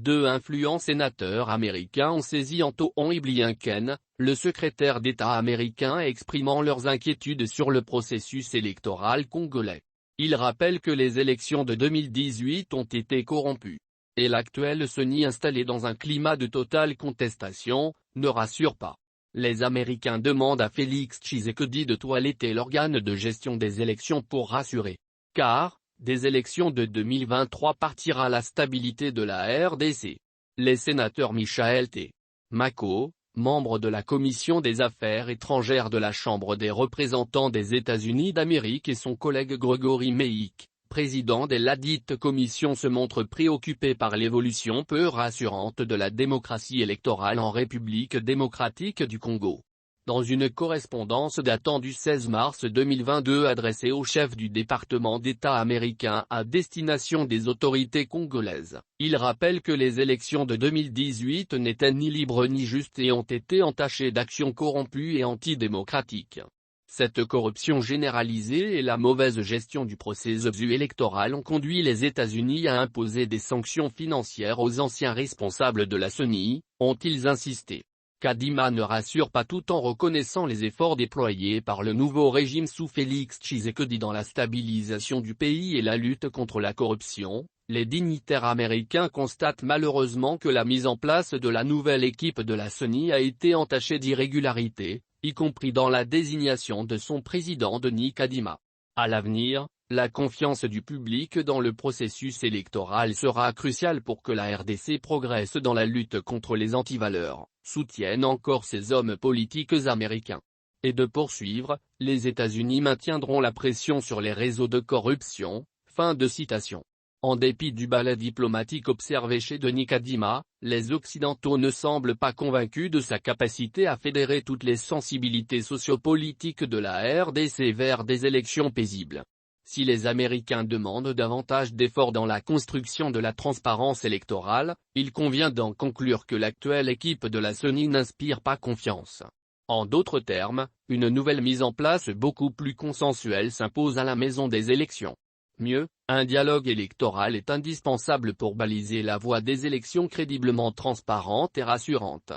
Deux influents sénateurs américains ont saisi Anthony Blinken, le secrétaire d'État américain, exprimant leurs inquiétudes sur le processus électoral congolais. Ils rappellent que les élections de 2018 ont été corrompues. Et l'actuelle CENI, installée dans un climat de totale contestation, ne rassure pas. Les Américains demandent à Félix Tshisekedi de toiletter l'organe de gestion des élections pour rassurer. Car, des élections de 2023 partira la stabilité de la RDC. Les sénateurs Michael T. Mako, membre de la Commission des Affaires étrangères de la Chambre des représentants des États-Unis d'Amérique, et son collègue Gregory Meek, président de ladite commission, se montrent préoccupés par l'évolution peu rassurante de la démocratie électorale en République démocratique du Congo. Dans une correspondance datant du 16 mars 2022 adressée au chef du département d'État américain à destination des autorités congolaises, il rappelle que les élections de 2018 n'étaient ni libres ni justes et ont été entachées d'actions corrompues et antidémocratiques. Cette corruption généralisée et la mauvaise gestion du processus électoral ont conduit les États-Unis à imposer des sanctions financières aux anciens responsables de la CENI, ont-ils insisté. Kadima ne rassure pas, tout en reconnaissant les efforts déployés par le nouveau régime sous Félix Tshisekedi dans la stabilisation du pays et la lutte contre la corruption. Les dignitaires américains constatent malheureusement que la mise en place de la nouvelle équipe de la CENI a été entachée d'irrégularités, y compris dans la désignation de son président Denis Kadima. À l'avenir, la confiance du public dans le processus électoral sera cruciale pour que la RDC progresse dans la lutte contre les antivaleurs, soutiennent encore ces hommes politiques américains. Et de poursuivre, les États-Unis maintiendront la pression sur les réseaux de corruption. Fin de citation. En dépit du balai diplomatique observé chez Denis Kadima, les Occidentaux ne semblent pas convaincus de sa capacité à fédérer toutes les sensibilités sociopolitiques de la RDC vers des élections paisibles. Si les Américains demandent davantage d'efforts dans la construction de la transparence électorale, il convient d'en conclure que l'actuelle équipe de la CENI n'inspire pas confiance. En d'autres termes, une nouvelle mise en place beaucoup plus consensuelle s'impose à la maison des élections. Mieux, un dialogue électoral est indispensable pour baliser la voie des élections crédiblement transparentes et rassurantes.